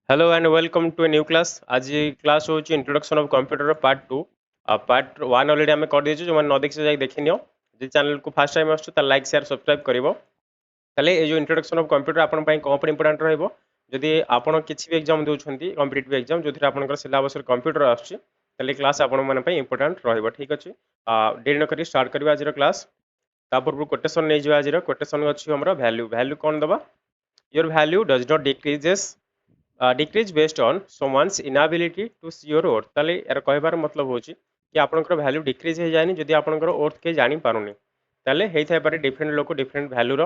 Hello and welcome to a new class. आज class हो introduction of computer part 2। Part 1 already आम कर देछु, जो मैंने न देखि जाई देखि नियो। जे चैनल को फर्स्ट टाइम आछो त लाइक शेयर सब्सक्राइब करिवो। तले ए जो इंट्रोडक्शन ऑफ कंप्यूटर आपन पई कोन पर इंपोर्टेंट रहइबो। जदि आपन किछि भी एग्जाम देउछंती कॉम्पिटिटिव एग्जाम जोथिरे आपनकर सिलेबस रे कंप्यूटर आछी, तले क्लास आपन मन पई इंपोर्टेंट रहइबो। ठीक अछि, देरी न करी स्टार्ट करबा आज रो क्लास। ता पूर्व कोटेशन नै जिवा। आज रो कोटेशन अछि हमरा वैल्यू। वैल्यू कोन दबा? Your value does not decreases decrease based on someone's inability to see your worth। ताले यार कहबार मतलब होची कि आपनकर वैल्यू डिक्रीज हे जायनी जदि आपनकर वर्थ के जानि पारुनी। ताले हेइ थाइ पारे डिफरेंट लोक डिफरेंट वैल्यू रो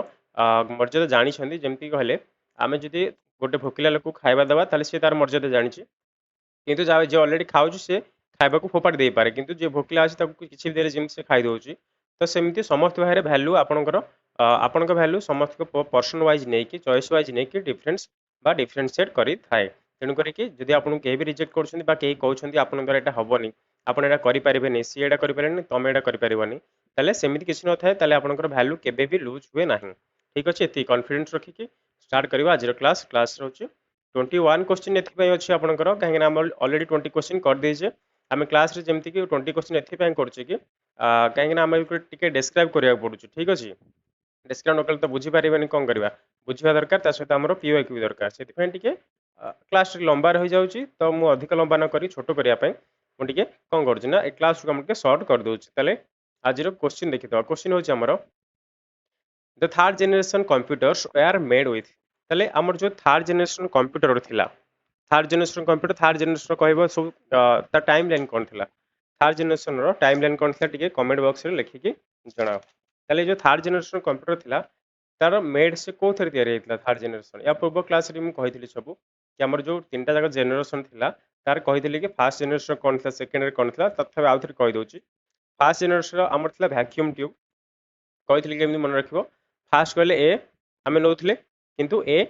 मर्यादा जानि छथि। जेमति कहले आमे जदि गोटे भोकिला लोक खाइबा दबा ताले से तार मर्यादा जानिछि, किंतु जे ऑलरेडी खाउछु से खाइबाकू फोपाड़ी दे पारे, किंतु जे भोकिला अछि ताकू किछि भी देले जेमति से खाइ दोछि। तो सेमति समस्त भाइरे वैल्यू आपनकर आपनक वैल्यू समस्त को पर्सन वाइज नै कि चॉइस वाइज नै कि डिफरेंस बा डिफरेंशिएट करि थाए। तेणु करी कि जदि आपन के भी रिजेक्ट करछन्ती बा के कहउछन्ती आपन द्वारा एटा हबनी, आपन एटा करि परिबेनी, सी एटा करि परिबेनी, तमे एटा करि परिबनी, ताले सेमिति किछि न थाए। ताले आपनकर वैल्यू केबे भी लूज हुए नाही। ठीक अछि, एति कॉन्फिडेंस रखि कि स्टार्ट करबा आज रो क्लास। क्लास रहउछि 21 क्वेश्चन एथि पई अछि आपनकर, काहे ना हम ऑलरेडी 20 क्वेश्चन कर देजे। आमे क्लास रे जेमति कि 20 क्वेश्चन एथि पई करछि कि काहे ना हम टिके डिस्क्राइब करिया पडुछि। ठीक अछि, डिस्क्राइब न कले तो बुझी पारिबेनी कोन करबा, बुझिबा दरकार। ता सहित हमरो पीओक्यू दरकार। सेति पई टिके क्लास लंबा रही जाउची, तो मु अधिक लंबा न करी छोटो करिया पई मु टिके कोन करछि ना ए क्लास को हम टिके शॉर्ट कर दोछि। ताले आज रो क्वेश्चन देखि तो क्वेश्चन होछि हमरो the third generation computers were made with. ताले हमर जो थर्ड जनरेशन कंप्यूटर थिला, third generation computer third generation कहबो सब ता टाइम लाइन कोन थिला, थर्ड जनरेशन रो टाइम लाइन कोन थिला टिके कमेंट बॉक्स रे लिखि कि जणाओ। ताले जो थर्ड जनरेशन कंप्यूटर थिला तार मेड से को थरे तयार हेतला थर्ड जनरेशन। या पूर्व क्लास रे मु कहितली सब कि हमर जो तीनटा जगह जनरेशन थिला तार कहितली कि फर्स्ट जनरेशन कोन थिला, सेकंड रे कोन थिला, तथापि आउ थरे कहि दोछि। फर्स्ट जनरेशन हमर थिला वैक्यूम ट्यूब। कहितली कि एमि मन रखिबो, फास्ट कहले ए आमे नउथले, किंतु ए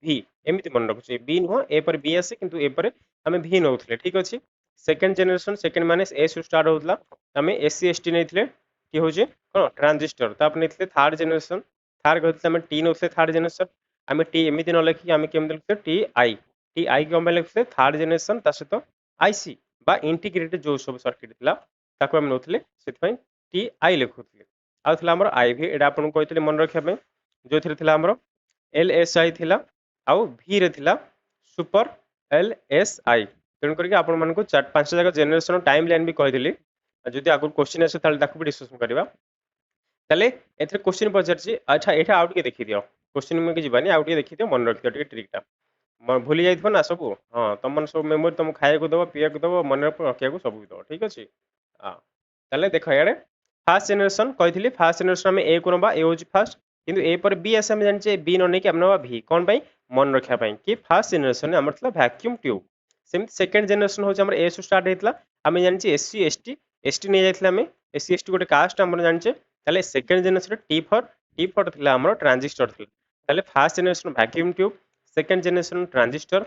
भी एमिति मन रखुछे। बी नुह ए पर बी आसे, किंतु ए पर आमे भी नउथले। ठीक अछि, सेकंड जनरेशन सेकंड माने ए से स्टार्ट होतला, आमे एससी एसटी नैथले कि होजे कोन ट्रांजिस्टर। ता अपने नैथले थर्ड जनरेशन, थर्ड कहतले आमे टी नउथले थर्ड जनरेशन। आमे टी एमिति न लिखि आमे केम लिखले टी आई। टी आई के हम लिखले थर्ड जनरेशन ता सहित आईसी बा इंटीग्रेटेड जो सब सर्किट थिला ताको हम नउथले, सेति पई टी आई लिखुथले। आ थिला हमर आईवी, एडा आपन कहतले मन रखिया पई, जो थिरे थिला हमर एलएसआई थिला, आउ भी रे थिला सुपर एलएसआई। तेणु करके आपण मन को चार पांच जगह जनरेशन टाइम लाइन भी कहिदेली। जदि आगु क्वेश्चन आसे ताले ताकू भी डिस्कशन करबा। ताले एथरे क्वेश्चन पचारछि, अच्छा एठा आउट के देखि दियो। क्वेश्चन में के जिबानी, आउट के देखि दियो, मन रखियो टिके ट्रिकटा। भूली जाइथबो ना सब, हां तम मन सब मेमोरी तम खाया को दबो, पिया को दबो, मन रखिया को सब दबो। ठीक अछि, हां ताले देखो याडे फास्ट जनरेशन कहिथिली। फास्ट जनरेशन में ए को नबा, ए होछि फास्ट, किंतु ए पर बी आसे हम जानचे बी न नै कि हम नबा भी। कोन पई मन रखिया पई कि फास्ट जनरेशन ने हमर थला vacuum tube. Same second generation होछि हमर ए से स्टार्ट हेतला, हम जानचे एससी एसटी। एसटी नै जाइथला हमें, एससी एसटी गोटे कास्ट हम जानचे। ताले सेकंड जनरेशन टी फॉर थिला हमर ट्रांजिस्टर थिला। ताले fast generation vacuum tube, second generation transistor,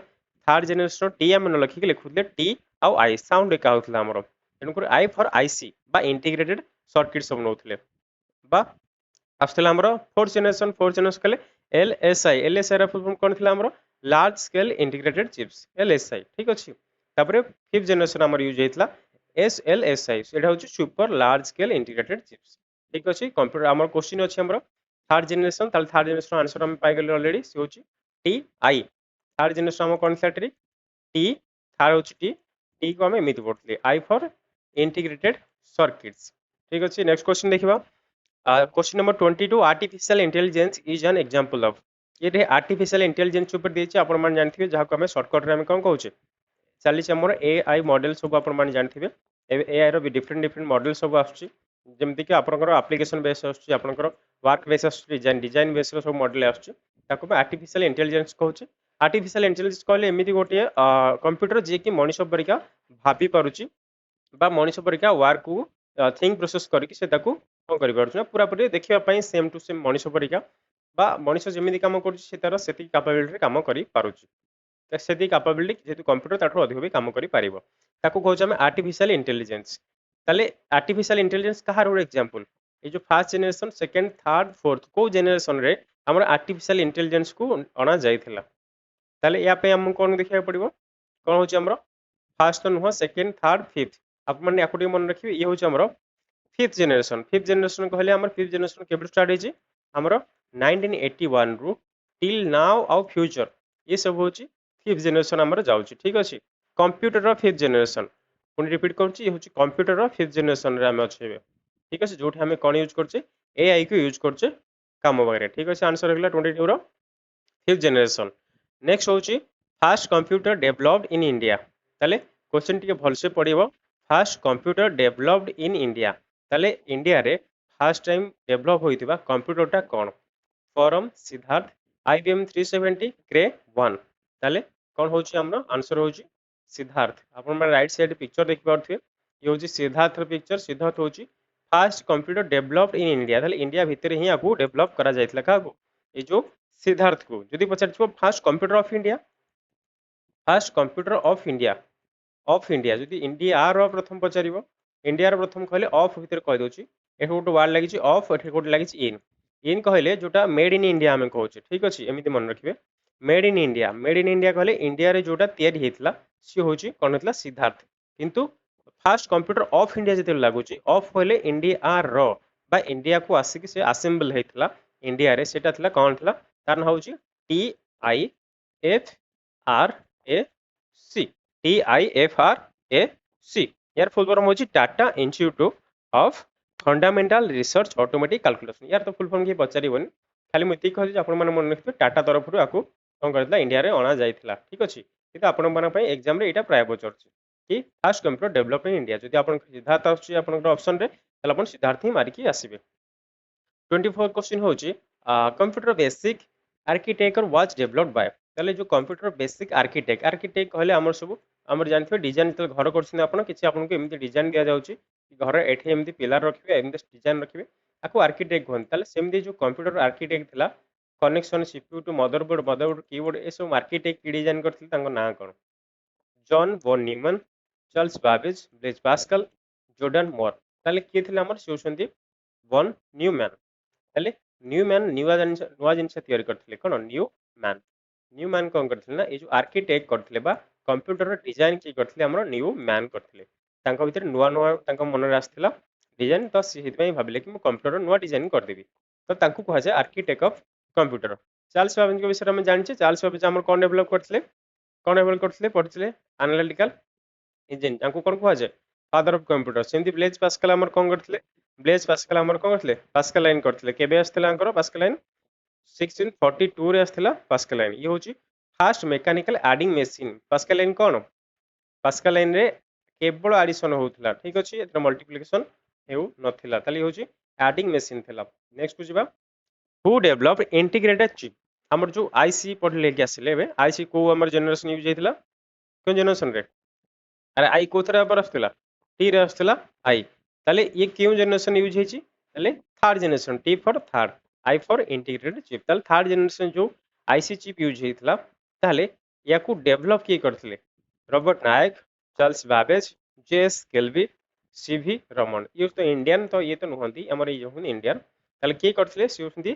third generation T हम न लिखि के लिखुथले टी आउ आई साउंड एका होथला हमर। तेणु कर आई फॉर आईसी बा इंटीग्रेटेड सर्किट सब नउथले बा आसथला हमर फोर्थ जनरेशन कले एलएसआई। एलएसआई रा फुल फॉर्म कोन थिला हमर large scale integrated chips, LSI. ठीक अछि, तापरे फिफ्थ जनरेशन हमर यूज हेतला एसएलएसआई, सेटा होछि super large scale integrated chips. ठीक अछि, कंप्यूटर हमर क्वेश्चन अछि हमर थर्ड जनरेशन। ताल थर्ड जनरेशन आंसर हम पाइ गेल ऑलरेडी, से होछि टी आई। थर्ड जनरेशन हम कोन थिला टी, थर्ड होछि टी को हम एमिति पढथले आई फॉर इंटीग्रेटेड सर्किट्स। ठीक अछि, नेक्स्ट क्वेश्चन देखिबा। Question number 22, artificial intelligence is an example of. ये आर्टिफिशियल इंटेलिजेंस ऊपर देछि, आपण मान जानथिबे, जहा को हम शॉर्टकट रे हम कोन कहउछे चली हमर एआई मॉडल सब आपण मान जानथिबे। एआई रो भी डिफरेंट डिफरेंट मॉडल सब आछी, जेमति कि आपनकर एप्लीकेशन बेस आछी, आपनकर वर्क बेस आछी, डिजाइन बेस रो सब मॉडल आछी, ताको आर्टिफिशियल इंटेलिजेंस कहउछे। आर्टिफिशियल इंटेलिजेंस कहले एमिति गोटे कंप्यूटर जे कि मनुष्य परिका भाबी पारुची बा मनुष्य परिका वर्क को थिंक प्रोसेस करके से ताको कोन करि पारुछ ना पूरा पूरी देखिबा पई सेम टू सेम मनुष्य परिका बा मनुष्य जेमिति काम करूछ से तार सेति कैपेबिलिटी रे काम करि पारुछ। सेति कैपेबिलिटी जेतु कंप्यूटर ताठो अधिक भी काम करि पारिबो, ताको कहउछ हम आर्टिफिशियल इंटेलिजेंस। ताले आर्टिफिशियल इंटेलिजेंस कहार रो एग्जांपल, ए जो first generation second third fourth को जनरेशन रे हमर आर्टिफिशियल इंटेलिजेंस को अना जाइथिला। ताले या पे हमको कौन देखिया पड़िबो कौन होची हमरो फर्स्ट तो नुह सेकंड थर्ड फिफ्थ आप माने याको टिके मन रखिबे ये होची हमरो फिफ्थ जनरेशन कहले हमर फिफ्थ जनरेशन केबे स्टार्ट हेची हमरो 1981 रु टिल नाउ आउ फ्यूचर ये सब होची फिफ्थ जनरेशन हमर जाउची ठीक अछि कंप्यूटर रो फिफ्थ जनरेशन पुनी रिपीट करूची ये होची कंप्यूटर रो फिफ्थ जनरेशन रे हम अछेबे ठीक अछि जोठी हमें कोन यूज करचे एआई को यूज करचे काम वगैरह ठीक अछि आंसर होगला 22 रो फिफ्थ जनरेशन नेक्स्ट होची first computer developed in India ताले क्वेश्चन टिके भलसे पड़िबो first computer developed in India ताले इंडिया रे फास्ट टाइम डेवलप होइतिबा कंप्यूटरटा कोन फोरम सिद्धार्थ IBM 370 क्रे 1 ताले कोन होची हमरो आंसर होची सिद्धार्थ अपन माने राइट साइड पिक्चर देखि पारथिबे ये होची सिद्धार्थ पिक्चर सिद्धार्थ होची first computer developed in India ताले इंडिया भितर ही आकू डेवलप करा जायतला काकू ये जो सिद्धार्थ को जदि पचारथिबो फास्ट कंप्यूटर ऑफ इंडिया जदि इंडिया रो प्रथम पचारिबो इंडिया रो प्रथम कहले ऑफ भितर कहि दोची एठो गोटे वर्ड लागिची ऑफ एठो गोटे लागिची इन कहले जोटा मेड इन इंडिया हमें कहूचे ठीक अछि एमिति मन रखिबे मेड इन इंडिया कहले इंडिया रे जोटा तयारी हेतला सी होची कोन हेतला सिद्धार्थ किंतु फास्ट कंप्यूटर ऑफ इंडिया जते लागुची ऑफ कहले इंडिया रो बा इंडिया को आसिक से असेंबल हेतला इंडिया रे सेटा थला कोन थला तार नाम होची TIFRAC यार फुल फॉर्म होची Tata institute of fundamental research automatic calculation यार तो फुल फॉर्म के पचारिबोनी खाली मति कहली जे आपण माने मन रखिबे टाटा तरफ रु आकू कोन करतला इंडिया रे अणा जायतला ठीक अछि किंतु आपण माने पई एग्जाम रे एटा प्राय पचरछि कि fast computer develop in India जदि आपण सिद्धार्थ आछि आपण ऑप्शन रे तला आपण सिद्धार्थ ही मारी की आसीबे 24 क्वेश्चन होची computer basic architecture was developed by ताले जो कंप्यूटर बेसिक आर्किटेक्ट कहले हमर सब हमर जानथिबे डिजाइन त घर करछन आपण किछि आपण को एमिति डिजाइन दिया जाउची घर एठी एमिति पिलर रखिबे एमिति डिजाइन रखिबे आको आर्किटेक्ट कहन ताले सेमिति जो कंप्यूटर आर्किटेक्ट थिला connection CPU to motherboard keyboard ए सब आर्किटेक्ट की डिजाइन करथिल तांको ना कोन John von Neumann Charles Babbage Blaise Pascal Jordan मोर ताले के थिला हमर सोसंती वॉन न्यूमैन ताले न्यूमैन नुवा जिनस तयारी करथिले कोन न्यूमैन कोन करथिले ना ए जो आर्किटेक्ट करथिले बा कंप्यूटर डिजाइन की करथिले हमर न्यूमैन करथिले तांको भीतर नुवा नुवा तांको मन रे आस्थिला डिजाइन तो सेहित पई भाबिले कि मु कंप्यूटर नुवा डिजाइन कर देबी तो तांको कहा जाय architect of computer Charles Babbage के विषय में जानछे चार्ल्स बाबेज हमर कोन डेवलप करथिले पढिथिले एनालिटिकल इंजन तांको कोन कहा जाय फादर ऑफ कंप्यूटर सेंती ब्लेज पास्कल हमर कोन करथिले ब्लेज पास्कल हमर कोन करथिले पास्कल लाइन करथिले केबे आस्थिला अंकर पास्कल लाइन 1642 रे आस्थिला पास्कल लाइन ये होची first mechanical adding machine Pascaline कोन पास्कल लाइन रे केवल एडिशन होउतला ठीक अछि एतर मल्टीप्लिकेशन हेउ नथिला ताली होची एडिंग मशीन थिला नेक्स्ट बुझिबा हु डेवलप इंटीग्रेटेड चिप हमर जो आईसी पढले के आसिले बे आईसी को हमर जनरेशन यूज हेतिला कोन जनरेशन रे अरे आई को थरा पर आस्थिला टी रे आस्थिला आई ताले ये क्यों जनरेशन यूज हेची ताले थर्ड जनरेशन टी for third I for integrated chip ताले थर्ड जनरेशन जो आईसी चिप यूज हेतिला ताले याकू डेवलप के करथिले Robert Noyce Charles Babbage JS Kilby CV Raman ये तो इंडियन तो ये तो नुहंती हमर ये हुन इंडियन ताले के करथिले से हुंती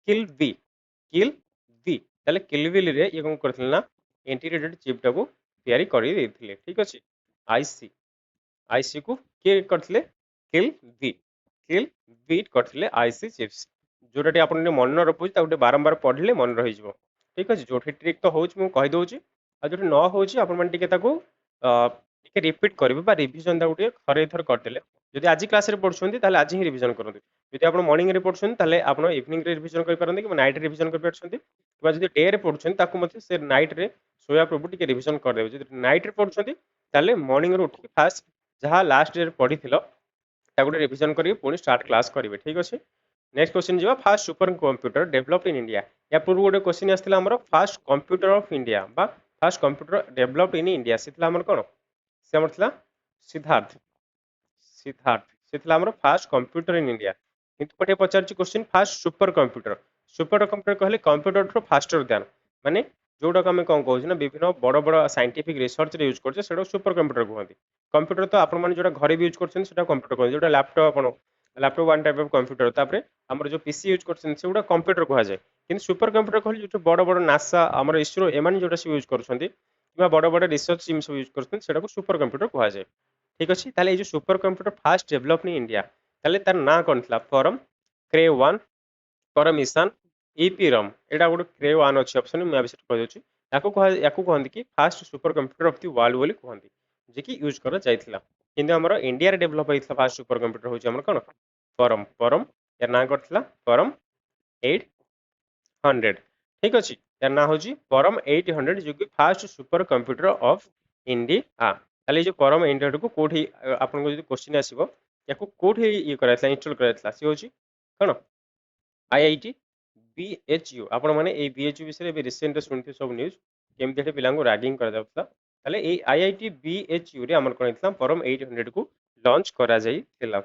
किल्वी ताले किल्वी रे ये कोन करथिले ना इंटीग्रेटेड चिप टाको तयारी करि देथिले ठीक अछि आईसी को के करथिले किल्वी करथिले आईसी चिप्स जोटाटी आपण मन रखुची ताकू बारंबार पढ़ले मन रहि जिवो ठीक अछि जोठी ट्रिक तो होउची मु कहि दोउची आ जोठी न होउची आपण मन टिके ताकू टिके रिपीट करबे बा रिवीजन दा उठे खरे थर करदेले जदि आज क्लास रे पढछोंती ताले आज ही रिवीजन करंतु जदि आपण मॉर्निंग रे पढछोंती ताले आपण इवनिंग रे रिवीजन कर परंती कि नाइट रे रिवीजन कर परछोंती कि जदि डे रे पढछोंती ताकू मते से नाइट रे सोया प्रभु टिके रिवीजन कर देबे जदि नाइट रे पढछोंती ताले मॉर्निंग रे उठी फास्ट जहा लास्ट रे पढिथिलो ताकू रिवीजन करी पुनी स्टार्ट क्लास करिवे ठीक अछि नेक्स्ट क्वेश्चन जीवा first super computer developed in India या पूर्व गोटे क्वेश्चन आस्थिला हमर फास्ट कंप्यूटर ऑफ इंडिया बा first computer developed in India सिथला हमर कोन से हमर थिला सिद्धार्थ सिथला हमर फास्ट कंप्यूटर इन इंडिया किंतु पटे पचारची क्वेश्चन फास्ट सुपर कंप्यूटर कहले कंप्यूटर ठो फास्टर ध्यान माने जोडा हम कोन कहू ना विभिन्न बड़ बड़ साइंटिफिक रिसर्च रे यूज करछे सेडा सुपर कंप्यूटर कहंती कंप्यूटर तो आपण माने जोडा घरे भी यूज करछन सेडा कंप्यूटर कहंती जोडा लैपटॉप आपण laptop one type of computer तापर हमर जो पीसी यूज करछन सेगुडा कंप्यूटर कहा जाय किंतु सुपर कंप्यूटर कहली जो बड़ बड़ नासा हमर इसरो एमान जोटा से यूज करछन्ती किबा बड़ बड़ रिसर्च टीम सब यूज करछन सेटा को सुपर कंप्यूटर कहा जाय ठीक अछि ताले ए जो super computer fast develop in India ताले तार ना कोन थला फॉरम क्रे 1 फॉरम ईशान ईपीरम एटा गोटे क्रे 1 अछि ऑप्शन मैं विषय कह दोछि याकू कहंती कि fast super computer of the world बोली कहंती जे कि यूज करा जायथिला किंतु हमर इंडिया रे डेवलप होइथिला फास्ट सुपर कंप्यूटर होछि हमर कोन फॉरम फॉरम यार ना करथिला फॉरम 800 ठीक अछि यार ना होछि फॉरम 800 जो कि fast super computer of India ताले जो फॉरम 800 को कोठी आपन को जदि क्वेश्चन आसीबो याकू कोठी ये करायथिला इंस्टॉल करायथिला से होछि कोन आईआईटी बीएचयू आपण माने ए बीएचयू विषय में रिसेंट सुनथि सब न्यूज़ केमते हे पिलांगो रैगिंग करा जाउता ताले ए आईआईटी बीएचयू रे हमर कोन इतला फॉरम 800 को लॉन्च करा जाई थिला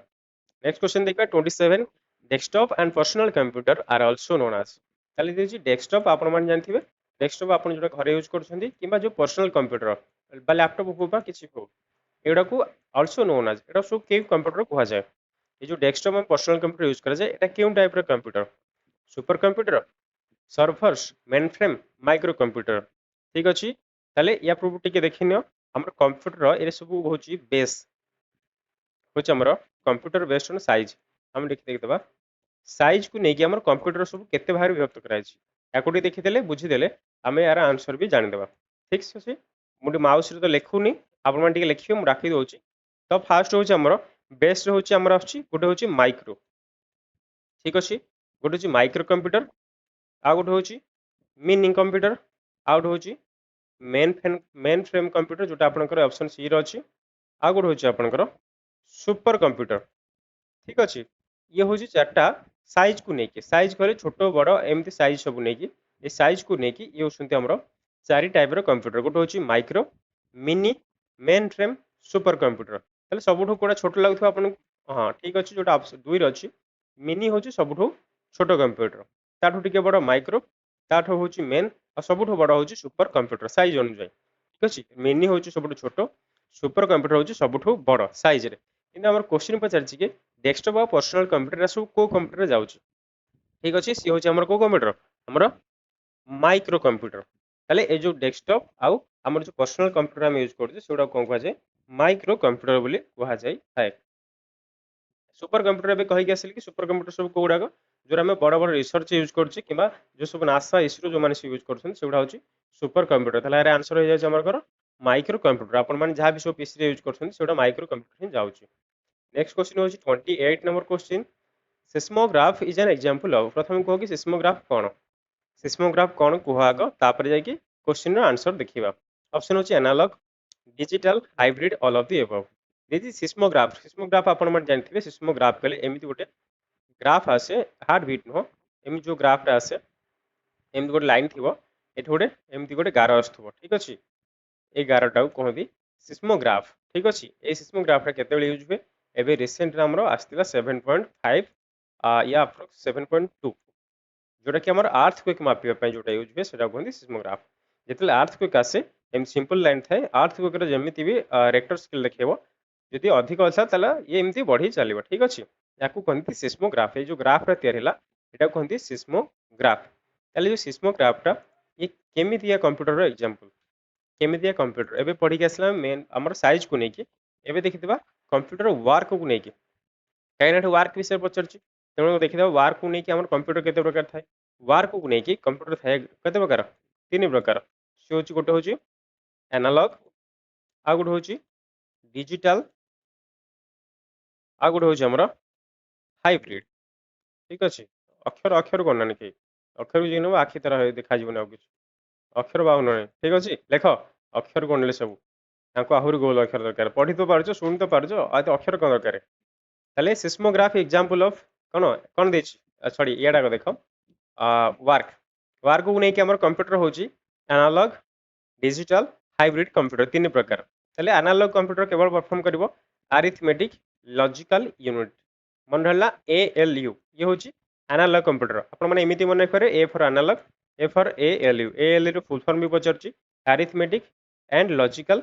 नेक्स्ट क्वेश्चन देखा 27 desktop and personal computer are also known as ताले देछि डेस्कटॉप आपण माने जानथिबे डेस्कटॉप आपण जोटा घरे यूज करछन्ती किबा जो पर्सनल कंप्यूटर बा लैपटॉप हो बा किछि हो एडा को आल्सो नोन एज एडा सब के कंप्यूटर कहा जाय ये जो डेस्कटॉप और पर्सनल कंप्यूटर यूज करा जाय एटा केउ टाइप रो computer super computer servers mainframe micro computer ठीक अछि ताले या पूर्व टिके देखिनियो हमर कंप्यूटर ए सब होची बेस होची हमर कंप्यूटर बेस्ड ऑन साइज हम देख दबा साइज को नेकी हमर कंप्यूटर सब केते भार विभक्त कराई छी याकोटी देखि देले बुझी देले हमें यार आंसर भी जानि देबा ठीक छै मुडी माउस रे तो लिखुनी आपण मान टिके लिखियो मु राखी दोची तो फास्ट होची हमर बेस रे होची हमर आछि गोटे होची माइक्रो ठीक अछि गोटे होची माइक्रो कंप्यूटर आ गोटे होची मिनी कंप्यूटर आ गोटे होची मेन फ्रेम कंप्यूटर जोटा आपनकर ऑप्शन सी रो अछि आ गोटे होची आपनकर सुपर कंप्यूटर ठीक अछि ये होची चारटा साइज को नेकी साइज करे छोटो बड़ एमती साइज सब नेकी ए साइज को नेकी ये होसंती हमरो चारि टाइप रो कंप्यूटर गोटे होची micro mini main frame super computer ताले सबुठो कोडा छोटो लागथु आपन हां ठीक अछि जोटा दुई रो अछि मिनी होची सबुठो छोटो कंप्यूटर ताठो टिके बड़ माइक्रो ताठो होची मेन आ सबुठो बड़ होची सुपर कंप्यूटर साइज अनुसार ठीक अछि मिनी होची सबुठो छोटो सुपर कंप्यूटर होची सबुठो बड़ साइज रे किंतु हमर क्वेश्चन पचार छी के डेस्कटॉप आ पर्सनल कंप्यूटर सब को कंप्यूटर जाउची ठीक अछि सी होची हमर को कंप्यूटर हमर माइक्रो कंप्यूटर ताले ए जो डेस्कटॉप आउ हमर जो पर्सनल कंप्यूटर हम यूज करछी सेडा कोन कहा जाय माइक्रो कंप्यूटर बोली कहा जाय थाए सुपर कंप्यूटर बे कहि के आसिल कि सुपर कंप्यूटर सब कोडा को जो हम बड़ बड़ रिसर्च यूज करछी किबा जो सब नासा इसरो जो माने यूज करछन सेडा होची सुपर कंप्यूटर ताले रे आंसर हो जाय हमर कर माइक्रो कंप्यूटर अपन माने जहां भी सब पीसी रे यूज करछन सेडा माइक्रो कंप्यूटर ही जाउची नेक्स्ट क्वेश्चन होची 28 number question seismograph is an example of प्रथम कहो कि सिस्मोग्राफ कोन कुहा आग तापर जाय कि क्वेश्चन रो आंसर देखिबा ऑप्शन होची analog digital hybrid all of the above यदि सिस्मोग्राफ अपन मन जानथिबे सिस्मोग्राफ कहले एमिति गोटे ग्राफ आसे हार्ट बीट नो एमि जो ग्राफ रा आसे एमिति गोटे लाइन थिबो एठी गोटे एमिति गोटे गार आस्थुबो ठीक अछि ए गारटा को कहबी सिस्मोग्राफ ठीक अछि ए सिस्मोग्राफ रा केते बेले यूज हुए एबे रिसेंट रा हमरो आस्तिला 7.5 या अप्रोक्स 7.2 जोटा कि हमर अर्थक्वेक मापिबा पय जोटा यूज हुए सेटा कहंदी सिस्मोग्राफ जेतले अर्थक्वेक आसे एम सिंपल लाइन थाए अर्थक्वेक रे जेमिति भी रेक्टर स्केल देखिबो यदि अधिक अच्छा तला ये एमती बढ़ी चलिबो ठीक अछि याकू कहंती सिस्मोग्राफ ए जो ग्राफ रा तयार हैला एटा कहंती सिस्मोग्राफ ताले जो सिस्मोग्राफ टा ये केमितिया कंप्यूटर रो एग्जांपल केमितिया कंप्यूटर एबे पढ़ी के असला मेन हमर साइज को नेकी एबे देखितबा कंप्यूटर वर्क को नेकी काइना वर्क विषय पचरची तेणु देखितबा वर्क को नेकी हमर कंप्यूटर केते प्रकार थाए वर्क को नेकी कंप्यूटर थाए केते प्रकार तीन प्रकार से होची गोटे होची एनालॉग आ गोटे होची डिजिटल आ गोटे होची हमर हाइब्रिड ठीक अछि अक्षर अक्षर कोन नानी के अक्षर जिनो आखि तरह देखा जीवन आ किछ अक्षर बाउ नै ठीक अछि लेख अक्षर कोन ले सब ताको आहुरी गोल अक्षर दरकार पढ़ी तो पारछो सुन तो पारछो आ तो अक्षर कोन दरकार ताले सिस्मोग्राफ एग्जांपल ऑफ कोन देछि सॉरी एडा को देखो वर्क वर्क को नै कि हमर कंप्यूटर होची एनालॉग डिजिटल हाइब्रिड कंप्यूटर तीन प्रकार ताले एनालॉग कंप्यूटर केवल परफॉर्म करिवो अरिथमेटिक लॉजिकल यूनिट मन रहला एएलयू ये होची एनालॉग कंप्यूटर अपन माने एमिति मन करे A for analog A for ALU रो फुल फॉर्म भी पचरची अरिथमेटिक एंड लॉजिकल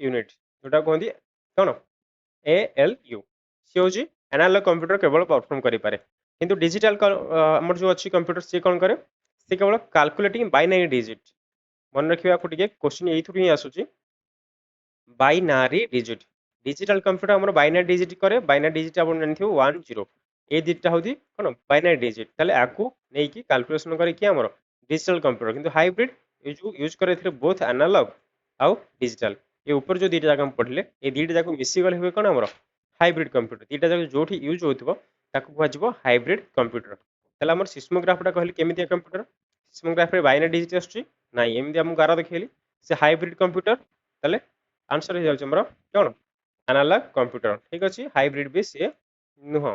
यूनिट जोटा कहंदी कोन एएलयू सी होची एनालॉग कंप्यूटर केवल परफॉर्म करि पारे किंतु डिजिटल हमर जो अछि कंप्यूटर से कोन करे से केवल कैलकुलेटिंग बाइनरी डिजिट मन रखिबा को टिके क्वेश्चन एथुर ही आसुची बाइनरी डिजिट डिजिटल कंप्यूटर हमर बाइनरी डिजिट करे बाइनरी डिजिट आपण जानथियो 1 0 ए दिटा होती कोन बाइनरी डिजिट ताले आकु नै कि कैलकुलेशन करे कि हमर डिजिटल कंप्यूटर किंतु हाइब्रिड यूज करे थ्रे बोथ एनालॉग आउ डिजिटल ये ऊपर जो दीटा जाक पढ़ले ए दीटा जाक मिसी गले हुए कोन हमर हाइब्रिड कंप्यूटर दीटा जाक जोठी यूज होतबो ताकू कहजिबो हाइब्रिड कंप्यूटर ताले हमर सिस्मोग्राफटा कहले केमितिया कंप्यूटर सिस्मोग्राफ रे बाइनरी डिजिट आछी नाही एमिति हम गारा देखैली से हाइब्रिड कंप्यूटर ताले आंसर हो जाउछ हमर कोन एनालॉग कंप्यूटर ठीक अछि हाइब्रिड भी से नुह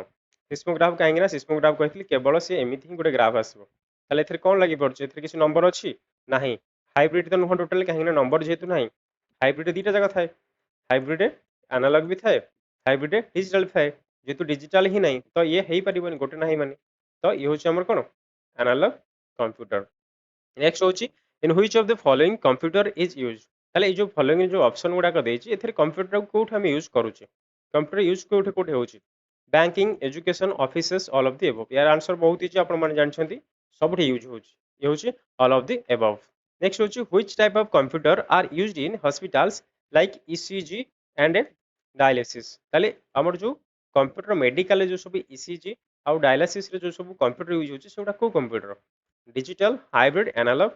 सिस्मोग्राफ काहेकि ना सिस्मोग्राफ कहथिली केवल से एमिति ही गोटे ग्राफ आसबो ताले एथरे कोन लागि पड़छ एथरे किछ नंबर अछि नाही हाइब्रिड तो नुह टोटल काहेकि ना नंबर जेतु नाही हाइब्रिड दीटा जगह थाए हाइब्रिड एनालॉग भी थाए हाइब्रिड डिजिटल थाए जेतु डिजिटल ही नाही तो ये हेई परिबनी गोटे नाही माने तो ये होछ हमर कोन एनालॉग कंप्यूटर नेक्स्ट होची in which of the following computer is used ताले ए जो फॉलोइंग जो ऑप्शन गुडा क देछि एथरे कंप्यूटर को कोठ हम यूज करूचे कंप्यूटर यूज कोठे कोठे होची banking education offices all of the above यार आंसर बहुत इजी आपण माने जानछंती सबठी यूज होची ये होची all of the above next होची which type of computer are used in hospitals like ECG and dialysis ताले हमर जो कंप्यूटर मेडिकल जो सब ईसीजी आउ डायलिसिस रे जो सब कंप्यूटर यूज होची सेटा को computer digital hybrid analog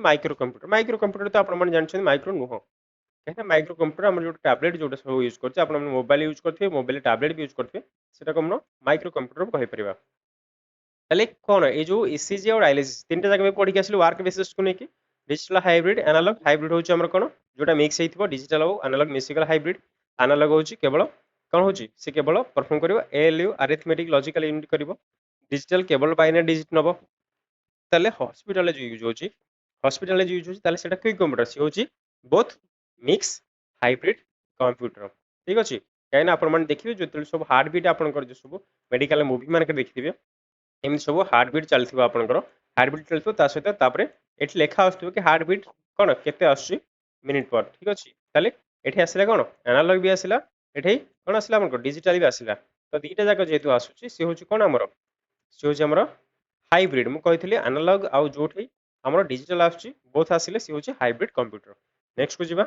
micro computer तो आपण जानछन माइक्रो नुह कहना माइक्रो कंप्यूटर हमर जो टैबलेट जोटा सब यूज करछे आपण मोबाइल यूज करथे मोबाइल टैबलेट भी यूज करथे सेटा को हम माइक्रो कंप्यूटर कहि परिबा ताले कोन ए जो ईसीजी और डायलिसिस तीनटा जगह में पढ़ी के आसलो वर्क बेसिस को नेकी डिजिटल हाइब्रिड होची हमर कोन जोटा मिक्स हेइथिबो डिजिटल और एनालॉग मिसिकल हाइब्रिड एनालॉग होची केवल कोन होची से केवल परफॉर्म करिवो एएलयू अरिथमेटिक लॉजिकल यूनिट करिवो डिजिटल केवल बाइनरी डिजिट नबो ताले हॉस्पिटल जो यूज होची हॉस्पिटल जो यूज होची ताले सेटा क्विक कंप्यूटर से होची बोथ मिक्स हाइब्रिड कंप्यूटर ठीक अछि काहेना आपण मन देखिबे जो सब हार्ट बीट आपण कर जो सब मेडिकल मूवी मान के देखिबे एमि सब हार्ट बीट चलथिबो आपण कर हार्ट बीट चलथिबो ता सहित तापरे एठी लेखा आस्तबो कि हार्ट बीट कोन केते आसी मिनिट पर ठीक अछि ताले एठी आसिला कोन एनालॉग भी आसिला एठी कोन आसिला आपण डिजिटल भी आसिला तो दीटा जाक जेतु आसुची से होची कोन हमर से होची हमर हाइब्रिड मु कहिथिले एनालॉग आउ जोठी हमर डिजिटल आसुची बोथ आसिले से होची हाइब्रिड कंप्यूटर नेक्स्ट को जिबा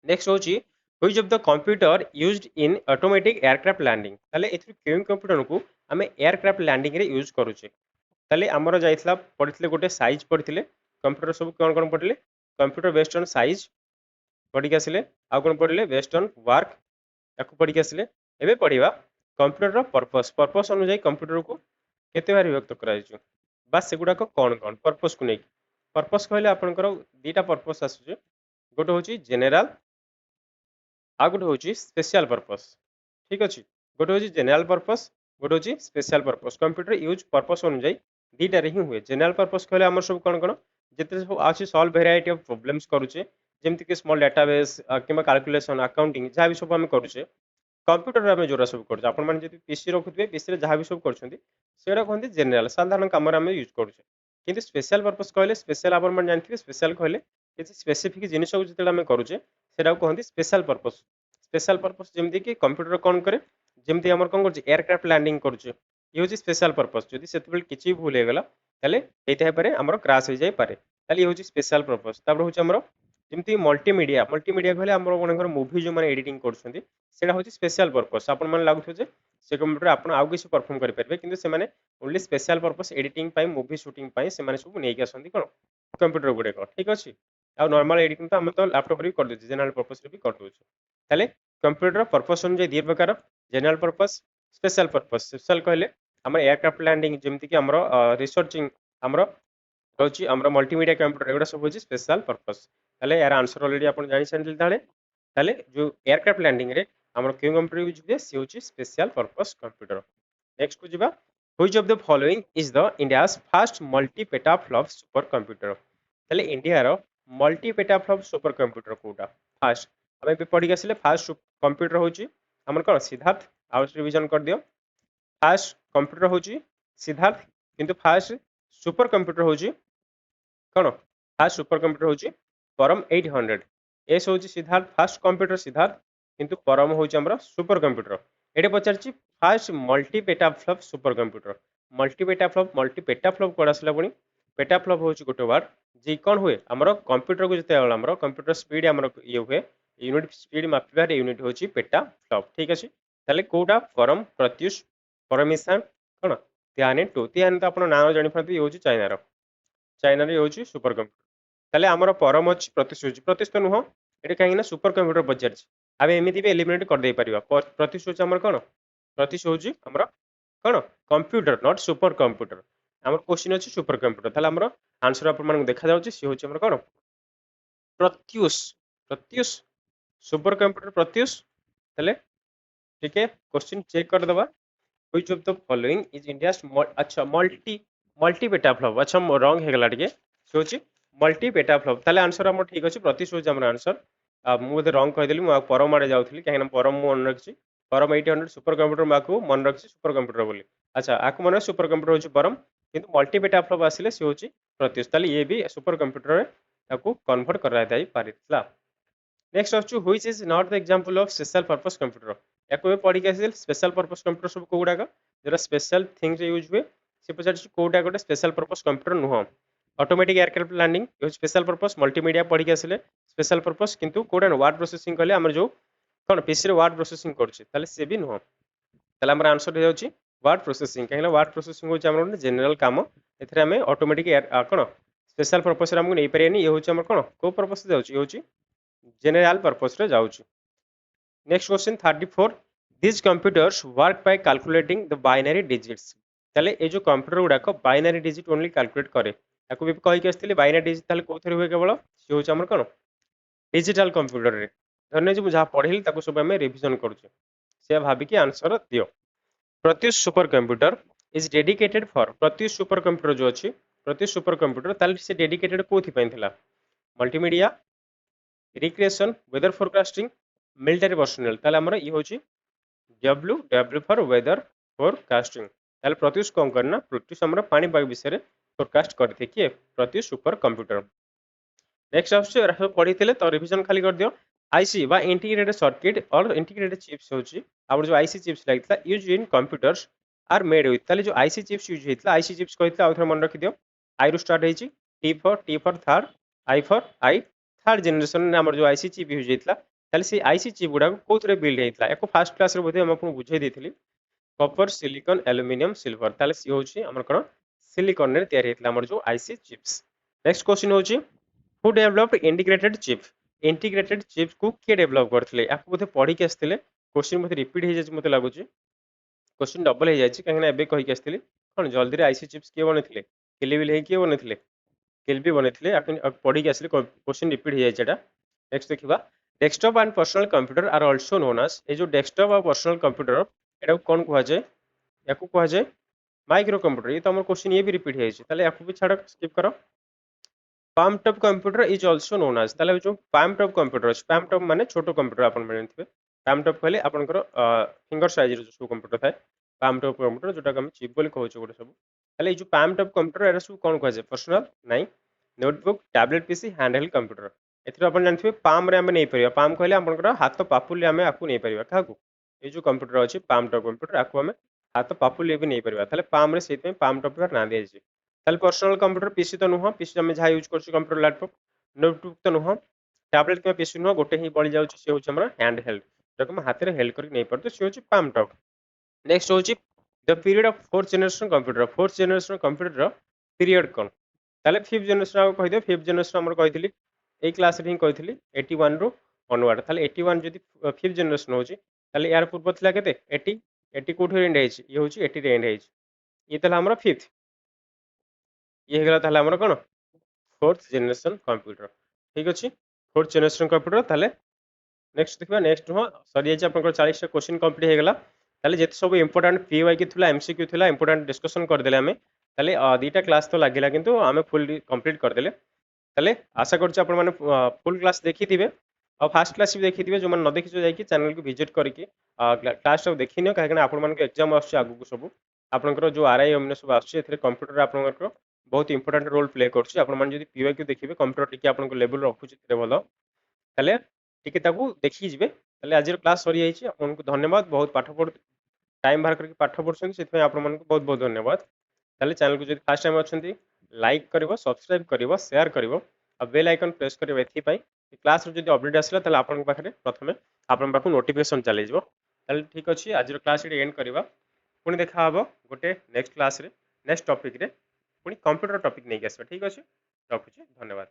नेक्स्ट होची which of the computer used in automatic aircraft landing ताले एथि केउ कंप्यूटर को हमें एयरक्राफ्ट लैंडिंग रे यूज करूचे ताले हमर जाइतला पढितले गोटे साइज पढितले कंप्यूटर सब कोन कोन पढिले कंप्यूटर बेस्ड ऑन साइज पढि के आसिले आ कोन पढिले बेस्ड ऑन वर्क याकू पढि के आसिले एबे पढिबा कंप्यूटर रो पर्पस अनुसार कंप्यूटर को केते बार विभक्त करा जायछु बस सेगुडा को कोन कोन पर्पस को नै पर्पस कहले आपनकर दीटा पर्पस आसुचे गोटे होची जनरल आ गोटे होची स्पेशल पर्पस ठीक अछि गोटे होची जनरल पर्पस गोटे होची special purpose computer use purpose अनुसार दीटा रे ही हुए जनरल पर्पस कहले हमर सब कोन कोन जेते सब आछि सॉल्व वेराइटी ऑफ प्रॉब्लम्स करूचे जेमति कि small database keema calculation accounting जहा भी सब हम करूचे कंप्यूटर रे हम जोरा सब करछ आपण माने जति पीसी रखुथबे पीसी रे जहा भी सब करछंती सेरा कहंती जनरल साधारण काम रे हम यूज करूचे किंतु स्पेशल पर्पस कहले स्पेशल आपण माने जानथिबे स्पेशल कहले किछि स्पेसिफिक जिनिस को जते हम करूचे सेरा कहंती स्पेशल पर्पस जेमति कि कंप्यूटर कोन करे जेमति हमर कोन करछ एयरक्राफ्ट लैंडिंग करछ ये होची स्पेशल पर्पस जदि सेतबेल किछि भूल हे गेला ताले एते पारे हमर क्रैश हो जाय पारे ताले ये होची स्पेशल पर्पस तापर होची हमर जेमति मल्टीमीडिया कहले हमर कोनकर मूवी जो माने एडिटिंग करछंती सेटा होची स्पेशल पर्पस आपण माने लागुथो जे से कंप्यूटर आपण आउ किछि परफॉर्म करि परबे किंतु से माने ओनली स्पेशल पर्पस एडिटिंग पई मूवी शूटिंग पई से माने सब नै के आसंती कोन कंप्यूटर गुडे को ठीक अछि आ नॉर्मल एडिटिंग तो हम तो लैपटॉप रे कर देछि जनरल पर्पस रे भी कर दोछि ताले कंप्यूटर पर्पस अनुसार दी प्रकार जनरल पर्पस स्पेशल कहले हमर एयरक्राफ्ट लैंडिंग जेमति कि हमर रिसर्चिंग हमर होची हमर मल्टीमीडिया कंप्यूटर एगुडा सब होची स्पेशल पर्पस ताले यार आंसर ऑलरेडी आपण जानि छानले ताले जो एयरक्राफ्ट लैंडिंग रे हमर क्यू कंप्यूटर यूज हुए से होची स्पेशल पर्पस कंप्यूटर नेक्स्ट को जिबा which of the following is the India's first multi petaflop super computer ताले इंडिया रो मल्टी पेटाफ्लॉप सुपर कंप्यूटर कोटा फर्स्ट हमें भी पढ़ी आसिले फास्ट कंप्यूटर होची हमर कोन सिद्धार्थ आउट रिवीजन कर दियो फास्ट कंप्यूटर होची सिद्धार्थ किंतु फास्ट सुपर कंप्यूटर होची कोन फास्ट सुपर कंप्यूटर होची परम 800 एस होची सिद्धार्थ फास्ट कंप्यूटर सिद्धार्थ किंतु परम होची हमर सुपर कंप्यूटर एटे पचारची fast multi petaflop super computer multi petaflop code आसला पुणी पेटाफ्लॉप होची गोटे वर्ड जे कौन हुए आमर कंप्यूटर को जिते आमर कंप्यूटर स्पीड आमर ये हुए यूनिट स्पीड मापिबार यूनिट होची पेटाफ्लॉप ठीक अछि ताले कोडा परम प्रत्युष परमिशन कोन त्याने टू त्याने तो आपण नाम जानि फरती होची चाइना रो चाइना रे होची सुपर कंप्यूटर ताले आमर परम अछि प्रत्युष होची प्रत्युष तो नुह एटे काहे ना सुपर कंप्यूटर बजार आबे एमिति भी एलिमिनेट कर दे परिबा प्रत्युष होची आमर कोन प्रत्युष होची आमर कोन कंप्यूटर नॉट सुपर कंप्यूटर आमर क्वेश्चन अछि सुपर कंप्यूटर ताले आमर आंसर आपण मानक देखा जाउची सी होची आमर कोन प्रत्युष प्रत्युष सुपर कंप्यूटर प्रत्युष ताले ठीक है क्वेश्चन चेक कर दबा which of the following is India's अच्छा मल्टी पेटाफ्लॉप अच्छा रॉन्ग हे गला टिके से होची मल्टी पेटाफ्लॉप ताले आंसर हमर ठीक अछि प्रत्युष होची हमर आंसर मु बोधे रॉन्ग कहि देली मु परम आडे जाउथली काहे ना परम मु मन रखछि परम 800 सुपर कंप्यूटर माकू मन रखछि सुपर कंप्यूटर बोली अच्छा आकु मन सुपर कंप्यूटर होची परम किंतु मल्टी पेटाफ्लॉप आसिले से होची प्रत्युष ताले ये भी सुपर कंप्यूटर रे ताकू कन्वर्ट करा जाई पारितला नेक्स्ट आछु which is not the example of special purpose computer याको भी पढ़ी के आसिल स्पेशल पर्पस कंप्यूटर सब कोउडा का जरा स्पेशल थिंग रे यूज हुए से पचार कोउडा गोटे स्पेशल पर्पस कंप्यूटर नुह ऑटोमेटिक एयरक्राफ्ट लैंडिंग ये स्पेशल पर्पस मल्टीमीडिया पढ़ी के आसिले स्पेशल पर्पस किंतु कोडा वर्ड प्रोसेसिंग कले हमर जो कोन पीसी रे वर्ड प्रोसेसिंग करछि ताले से भी नुह ताले हमर आंसर हे जाउछि वर्ड प्रोसेसिंग कहला वर्ड प्रोसेसिंग हो हमर जनरल काम एथरे हमें ऑटोमेटिक कोन स्पेशल पर्पस रे हमको नै परियानी ये होछि हमर कोन को पर्पस जाउछि ये होछि जनरल पर्पस रे जाउछि next question 34 these computers work by calculating the binary digits ताले ए जो कंप्यूटर गुडा को बाइनरी डिजिट ओनली कैलकुलेट करे याको भी कहि के आस्थिले बाइनरी डिजिट ताले कोथरे हुए केवल से होछ हमर कोन डिजिटल कंप्यूटर रे धन्य जे मु जहा पढिली ताको सब हमें रिवीजन करूछु से भाबी के आंसर दियो Pratyush super computer is dedicated for Pratyush super computer जो अछि प्रत्युष सुपर कंप्यूटर ताले से डेडिकेटेड कोथि पैथिला multimedia recreation weather forecasting military personal ताले हमर ई होछि W फॉर वेदर फोरकास्टिंग ताले प्रत्युष कौन करना प्रत्युष हमर पानी पाग विषय फोरकास्ट करथे कि Pratyush super computer next option रह पढिथिले तो रिवीजन खाली कर दियो आईसी बा इंटीग्रेटेड सर्किट और इंटीग्रेटेड चिप्स होची आबर जो आईसी चिप्स लागतला use in computers are made with ताले जो आईसी चिप्स यूज हेतला आईसी चिप्स कहतला आउथर मन रखि दियो आई रु स्टार्ट हेची टी फॉर थर्ड आई थर्ड जनरेशन ने हमर जो आईसी चिप यूज हेतला ताले से आईसी चिप गुडा कोथरे बिल्ड हेतला एको फर्स्ट क्लास रे बोधे हम आपन बुझाई देथिली कॉपर सिलिकॉन एल्युमिनियम सिल्वर ताले सी होची हमर कोन सिलिकॉन ने तयार हेतला हमर जो आईसी चिप्स नेक्स्ट क्वेश्चन होची हु डेवलप्ड इंटीग्रेटेड चिप को के डेवलप करथिले याको बोधे पढी के आस्थिले क्वेश्चन मते रिपीट हे जाय मते लागुची क्वेश्चन डबल हे जायछि काहे ना एबे कहि के आस्थिले कोन जल्दी रे आईसी चिप्स के बनेथिले केलेबिल हे के बनेथिले केलबी बनेथिले अपन पढी के आस्थिले क्वेश्चन रिपीट हे जायछि एटा नेक्स्ट देखिबा desktop and personal computer are also known as ए जो डेस्कटॉप और पर्सनल कंप्यूटर एटा कोन कहै जाय याको कहै जाय माइक्रो कंप्यूटर ये तो हमर क्वेश्चन ये भी रिपीट हे जायछि ताले याको भी छाड़ स्किप करो palm top computer is also known as ताले जो palm top computer palm top माने छोटो कंप्यूटर अपन मानथिबे palm top कहले आपनकर फिंगर साइज रो जो कंप्यूटर थाए palm top कंप्यूटर जोटा हम चिप बोली कहू छ गोटे सब ताले जो palm top कंप्यूटर एरा सब कोन कहै छै पर्सनल नाही notebook tablet PC handheld computer एथरो अपन जानथिबे palm रे हम नै परिबा palm कहले आपनकर हाथ पापुली हम आकु नै परिबा काकू ए जो कंप्यूटर अछि palm top कंप्यूटर आकु हम हाथ पापुली भी नै परिबा ताले palm रे सेते palm top पर ना दिया छै ताले पर्सनल कंप्यूटर पीसी तो नुह पीसी हम जा यूज करछु कंप्यूटर लैपटॉप नोटबुक तो नुह टैबलेट के पीसी नुह गोटे ही पड़ी जाउछि से होछि हमरा हैंड हेल्ड जको हम हाथ रे हेल्ड करि नै परतो से होछि palm top नेक्स्ट होछि the period of fourth generation computer period कोन ताले फिफ्थ जनरेशन आ कहि दे फिफ्थ जनरेशन हमर कहितली ए क्लास रे ही कहितली 81 रो ऑनवर्ड ताले 81 जदि फिफ्थ जनरेशन होछि ताले यार पूर्व थिला केते 80 कोठी एंड हेछि ये होछि 80 रे एंड हेछि ये तला हमरा फिफ्थ ये हेगला ताले हमर कोन फोर्थ जनरेशन कंप्यूटर ठीक अछि फोर्थ जनरेशन कंप्यूटर ताले नेक्स्ट देखबा नेक्स्ट हो सरी जाय आपन 40 टा क्वेश्चन कंप्लीट हेगला ताले जेते सब इंपोर्टेंट पीवाई के थला एमसीक्यू थला इंपोर्टेंट डिस्कशन कर देले हमें ताले दीटा क्लास तो लागिला किंतु हमें फुल कंप्लीट कर देले ताले आशा करछ आपन माने फुल क्लास देखिथिबे और फर्स्ट क्लास भी देखिथिबे जो मन न देखिछो जाय कि चैनल को विजिट करके क्लास सब देखिनियो काहे आपन मान के एग्जाम आछे आगु को सब आपनकर जो आरआई ओमने सब आछे एथरे कंप्यूटर आपनकर बहुत इंपोर्टेंट रोल प्ले करछि आपन मान जदि पीवाई को देखिबे कंप्यूटर टिके आपन को लेवल रखुछि तरे भलो ताले टिके ताकू देखि जिवे ताले आज क्लास सरी जाइछि आपन को धन्यवाद बहुत पाठ पढ टाइम बाहर करके पाठ पढ़ुଛନ୍ତି ସେଥିପାଇଁ ଆପଣମାନଙ୍କୁ ବହୁତ ବହୁତ ଧନ୍ୟବାଦ। ତାହେଲେ ଚ୍ୟାନେଲକୁ ଯଦି ଫାର୍ଷ୍ଟ ଟାଇମ୍ ଅଛନ୍ତି ଲାଇକ୍ କରିବ, ସବସ୍କ୍ରାଇବ୍ କରିବ, ସେୟାର କରିବ ଆଉ ବେଲ୍ ଆଇକନ୍ ପ୍ରେସ୍ କରିବ ଏଥିପାଇଁ କ୍ଲାସରୁ ଯଦି ଅପଡେଟ୍ ଆସିଲା ତାହେଲେ ଆପଣଙ୍କ ପାଖରେ ପ୍ରଥମେ ଆପଣଙ୍କ ପାଖକୁ ନୋଟିଫିକେସନ୍ ଚାଲିଯିବ। ତାହେଲେ ଠିକ୍ ଅଛି, ଆଜିର କ୍ଲାସ୍ ଏଠି ଏଣ୍ଡ କରିବା। ପୁଣି ଦେଖା ହେବ ଗୋଟେ ନେକ୍ସଟ କ୍ଲାସରେ ନେକ୍ସଟ ଟପିକରେ ପୁଣି କମ୍ପ୍ୟୁଟର ଟପିକ ନେଇକି ଆସିବା। ଠିକ୍ ଅଛି, ରଖୁଛି, ଧନ୍ୟବାଦ।